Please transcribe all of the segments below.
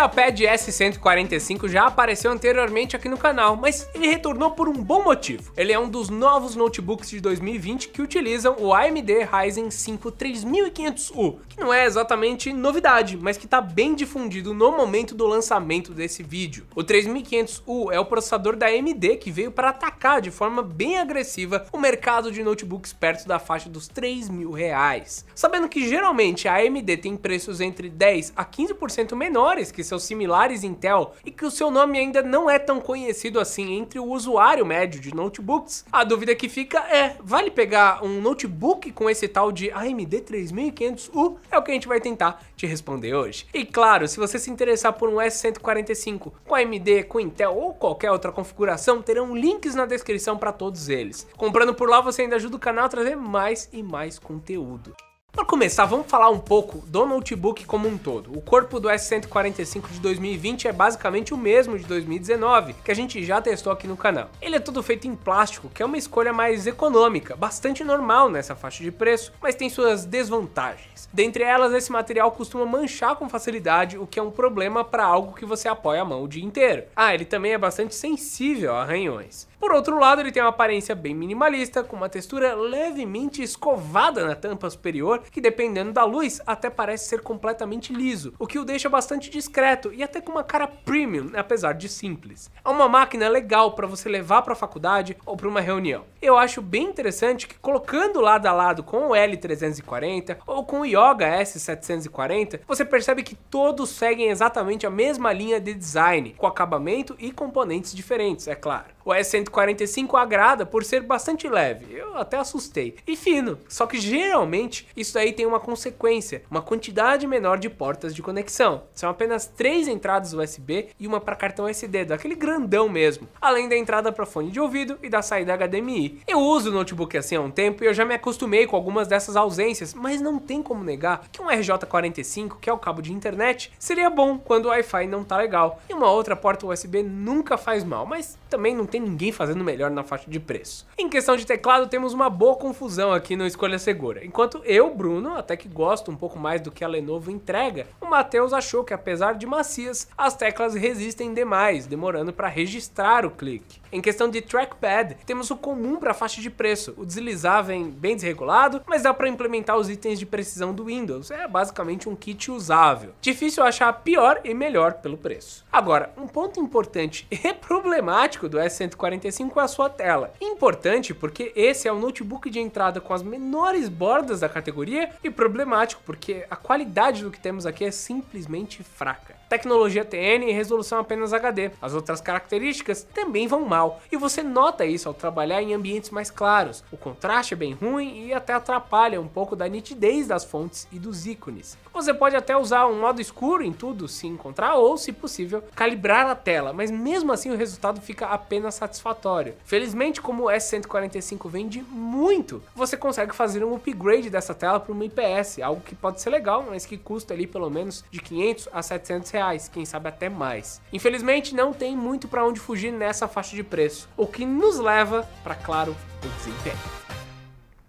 IdeaPad S145 já apareceu anteriormente aqui no canal, mas ele retornou por um bom motivo. Ele é um dos novos notebooks de 2020 que utilizam o AMD Ryzen 5 3500U, que não é exatamente novidade, mas que está bem difundido no momento do lançamento desse vídeo. O 3500U é o processador da AMD que veio para atacar de forma bem agressiva o mercado de notebooks perto da faixa dos R$3.000. Sabendo que geralmente a AMD tem preços entre 10 a 15% menores que seus similares Intel e que o seu nome ainda não é tão conhecido assim entre o usuário médio de notebooks, a dúvida que fica é, vale pegar um notebook com esse tal de AMD 3500U? É o que a gente vai tentar te responder hoje. E claro, se você se interessar por um S145 com AMD, com Intel ou qualquer outra configuração, terão links na descrição para todos eles. Comprando por lá você ainda ajuda o canal a trazer mais e mais conteúdo. Para começar, vamos falar um pouco do notebook como um todo. O corpo do S145 de 2020 é basicamente o mesmo de 2019, que a gente já testou aqui no canal. Ele é todo feito em plástico, que é uma escolha mais econômica, bastante normal nessa faixa de preço, mas tem suas desvantagens. Dentre elas, esse material costuma manchar com facilidade, o que é um problema para algo que você apoia a mão o dia inteiro. Ele também é bastante sensível a arranhões. Por outro lado, ele tem uma aparência bem minimalista, com uma textura levemente escovada na tampa superior, que dependendo da luz até parece ser completamente liso, o que o deixa bastante discreto e até com uma cara premium, apesar de simples. É uma máquina legal para você levar para a faculdade ou para uma reunião. Eu acho bem interessante que colocando lado a lado com o L340 ou com o Yoga S740, você percebe que todos seguem exatamente a mesma linha de design, com acabamento e componentes diferentes, é claro. O S145 agrada por ser bastante leve, eu até assustei, e fino, só que geralmente isso aí tem uma consequência, uma quantidade menor de portas de conexão. São apenas 3 entradas USB e uma para cartão SD, daquele grandão mesmo, além da entrada para fone de ouvido e da saída HDMI. Eu uso o notebook assim há um tempo e eu já me acostumei com algumas dessas ausências, mas não tem como negar que um RJ45, que é o cabo de internet, seria bom quando o Wi-Fi não tá legal, e uma outra porta USB nunca faz mal, mas também não tem ninguém fazendo melhor na faixa de preço. Em questão de teclado, temos uma boa confusão aqui no Escolha Segura. Enquanto eu, Bruno, até que gosto um pouco mais do que a Lenovo entrega, o Matheus achou que apesar de macias, as teclas resistem demais, demorando para registrar o clique. Em questão de trackpad, temos o comum para a faixa de preço. O deslizar vem bem desregulado, mas dá para implementar os itens de precisão do Windows. É basicamente um kit usável. Difícil achar pior e melhor pelo preço. Agora, um ponto importante e problemático do S145 é a sua tela. Importante porque esse é o notebook de entrada com as menores bordas da categoria e problemático porque a qualidade do que temos aqui é simplesmente fraca. Tecnologia TN e resolução apenas HD. As outras características também vão mal, e você nota isso ao trabalhar em ambientes mais claros. O contraste é bem ruim e até atrapalha um pouco da nitidez das fontes e dos ícones. Você pode até usar um modo escuro em tudo se encontrar ou, se possível, calibrar a tela, mas mesmo assim o resultado fica apenas satisfatório. Felizmente, como o S145 vende muito, você consegue fazer um upgrade dessa tela para uma IPS, algo que pode ser legal, mas que custa ali pelo menos de 500 a 700 reais, quem sabe até mais. Infelizmente não tem muito para onde fugir nessa faixa de preço, o que nos leva para, claro, o desempenho.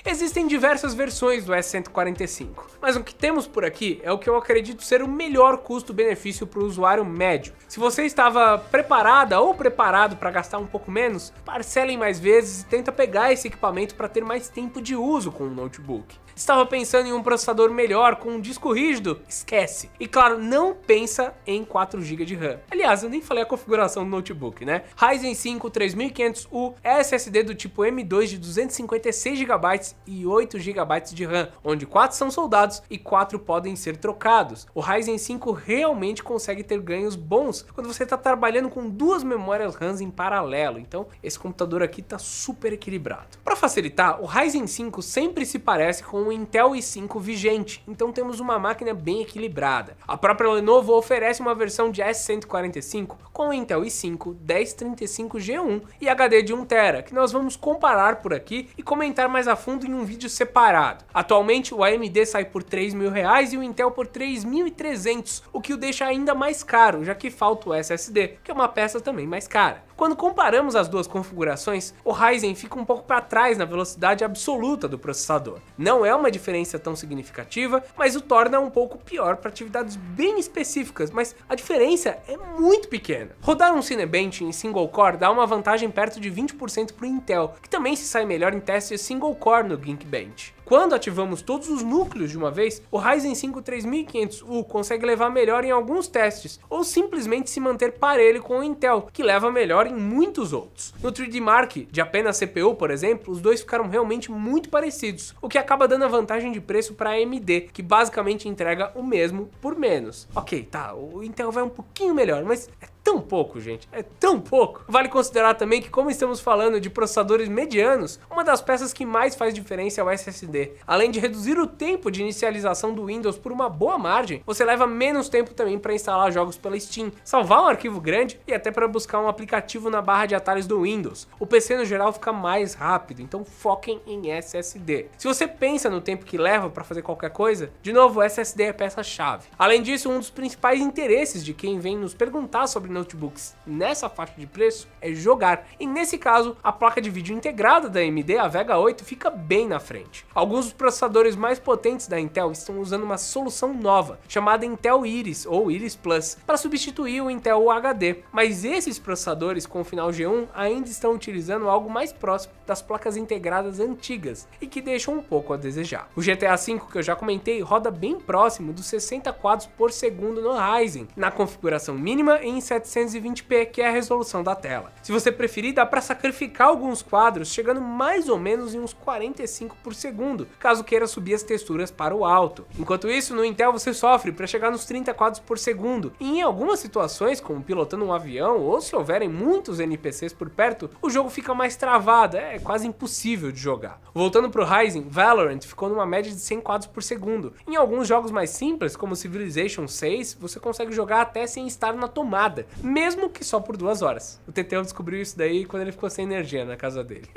Existem diversas versões do S145, mas o que temos por aqui é o que eu acredito ser o melhor custo-benefício para o usuário médio. Se você estava preparada ou preparado para gastar um pouco menos, parcela em mais vezes e tenta pegar esse equipamento para ter mais tempo de uso com o notebook. Estava pensando em um processador melhor com um disco rígido? Esquece! E claro, não pensa em 4 GB de RAM. Aliás, eu nem falei a configuração do notebook, né? Ryzen 5 3500U, SSD do tipo M2 de 256 GB e 8 GB de RAM, onde 4 são soldados e 4 podem ser trocados. O Ryzen 5 realmente consegue ter ganhos bons quando você está trabalhando com 2 memórias RAM em paralelo, então esse computador aqui está super equilibrado. Para facilitar, o Ryzen 5 sempre se parece com o Intel i5 vigente, então temos uma máquina bem equilibrada. A própria Lenovo oferece uma versão de S145 com o Intel i5 1035G1 e HD de 1TB, que nós vamos comparar por aqui e comentar mais a fundo em um vídeo separado. Atualmente o AMD sai por R$3.000 e o Intel por R$3.300, o que o deixa ainda mais caro, já que falta o SSD, que é uma peça também mais cara. Quando comparamos as duas configurações, o Ryzen fica um pouco para trás na velocidade absoluta do processador. Não é uma diferença tão significativa, mas o torna um pouco pior para atividades bem específicas, mas a diferença é muito pequena. Rodar um Cinebench em single core dá uma vantagem perto de 20% para o Intel, que também se sai melhor em testes single core no Geekbench. Quando ativamos todos os núcleos de uma vez, o Ryzen 5 3500U consegue levar melhor em alguns testes, ou simplesmente se manter parelho com o Intel, que leva melhor em muitos outros. No 3D Mark, de apenas CPU, por exemplo, os dois ficaram realmente muito parecidos, o que acaba dando a vantagem de preço para a AMD, que basicamente entrega o mesmo por menos. Ok, tá, o Intel vai um pouquinho melhor, mas é tão pouco, gente, é tão pouco. Vale considerar também que, como estamos falando de processadores medianos, uma das peças que mais faz diferença é o SSD. Além de reduzir o tempo de inicialização do Windows por uma boa margem, você leva menos tempo também para instalar jogos pela Steam, salvar um arquivo grande e até para buscar um aplicativo na barra de atalhos do Windows. O PC no geral fica mais rápido, então foquem em SSD. Se você pensa no tempo que leva para fazer qualquer coisa, de novo, o SSD é peça-chave. Além disso, um dos principais interesses de quem vem nos perguntar sobre notebooks nessa faixa de preço é jogar, e nesse caso a placa de vídeo integrada da AMD, a Vega 8, fica bem na frente. Alguns dos processadores mais potentes da Intel estão usando uma solução nova, chamada Intel Iris ou Iris Plus, para substituir o Intel UHD, mas esses processadores com final G1 ainda estão utilizando algo mais próximo das placas integradas antigas e que deixam um pouco a desejar. O GTA V, que eu já comentei, roda bem próximo dos 60 quadros por segundo no Ryzen, na configuração mínima e em 720p, que é a resolução da tela. Se você preferir, dá para sacrificar alguns quadros, chegando mais ou menos em uns 45 por segundo, caso queira subir as texturas para o alto. Enquanto isso, no Intel você sofre para chegar nos 30 quadros por segundo, e em algumas situações, como pilotando um avião ou se houverem muitos NPCs por perto, o jogo fica mais travado, é quase impossível de jogar. Voltando pro Ryzen, Valorant ficou numa média de 100 quadros por segundo. Em alguns jogos mais simples, como Civilization 6, você consegue jogar até sem estar na tomada, mesmo que só por 2 horas. O Teteu descobriu isso daí quando ele ficou sem energia na casa dele.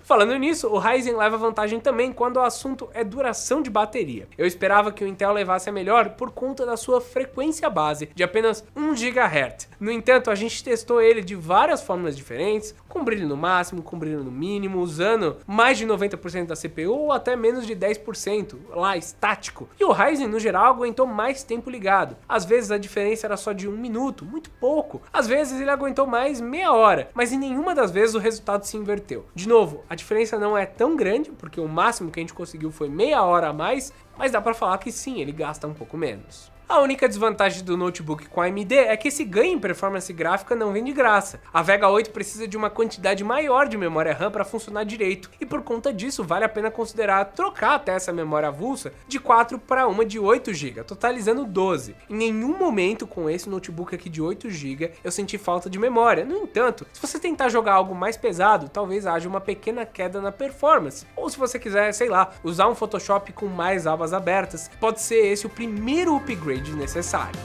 Falando nisso, o Ryzen leva vantagem também quando o assunto é duração de bateria. Eu esperava que o Intel levasse a melhor por conta da sua frequência base de apenas 1 GHz. No entanto, a gente testou ele de várias formas diferentes, com brilho no máximo, com brilho no mínimo, usando mais de 90% da CPU ou até menos de 10% lá estático. E o Ryzen no geral aguentou mais tempo ligado. Às vezes a diferença era só de 1 minuto, muito pouco. Às vezes ele aguentou mais meia hora, mas em nenhuma das vezes o resultado se inverteu. De novo, a diferença não é tão grande, porque o máximo que a gente conseguiu foi meia hora a mais, mas dá pra falar que sim, ele gasta um pouco menos. A única desvantagem do notebook com a AMD é que esse ganho em performance gráfica não vem de graça. A Vega 8 precisa de uma quantidade maior de memória RAM para funcionar direito, e por conta disso vale a pena considerar trocar até essa memória avulsa de 4 para uma de 8 GB, totalizando 12. Em nenhum momento com esse notebook aqui de 8 GB eu senti falta de memória. No entanto, se você tentar jogar algo mais pesado, talvez haja uma pequena queda na performance. Ou se você quiser, sei lá, usar um Photoshop com mais abas abertas, pode ser esse o primeiro upgrade necessário.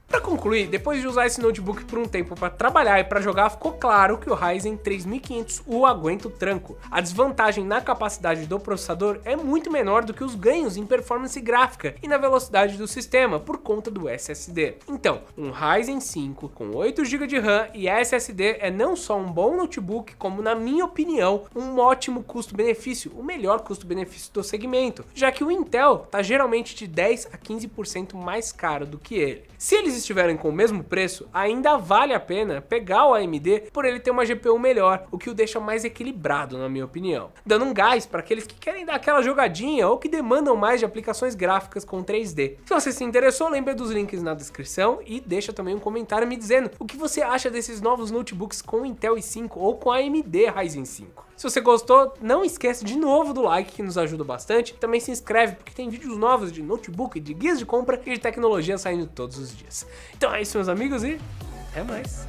Para concluir, depois de usar esse notebook por um tempo para trabalhar e para jogar, ficou claro que o Ryzen 3500U aguenta o tranco. A desvantagem na capacidade do processador é muito menor do que os ganhos em performance gráfica e na velocidade do sistema por conta do SSD. Então, um Ryzen 5 com 8 GB de RAM e SSD é não só um bom notebook, como, na minha opinião, um ótimo custo-benefício, o melhor custo-benefício do segmento, já que o Intel está geralmente de 10 a 15% mais caro do que ele. Se eles estiverem com o mesmo preço, ainda vale a pena pegar o AMD por ele ter uma GPU melhor, o que o deixa mais equilibrado, na minha opinião, dando um gás para aqueles que querem dar aquela jogadinha ou que demandam mais de aplicações gráficas com 3D. Se você se interessou, lembre dos links na descrição e deixa também um comentário me dizendo o que você acha desses novos notebooks com Intel i5 ou com AMD Ryzen 5. Se você gostou, não esquece de novo do like, que nos ajuda bastante. Também se inscreve, porque tem vídeos novos de notebook, de guias de compra e de tecnologia saindo todos os dias. Então é isso, meus amigos, e até mais!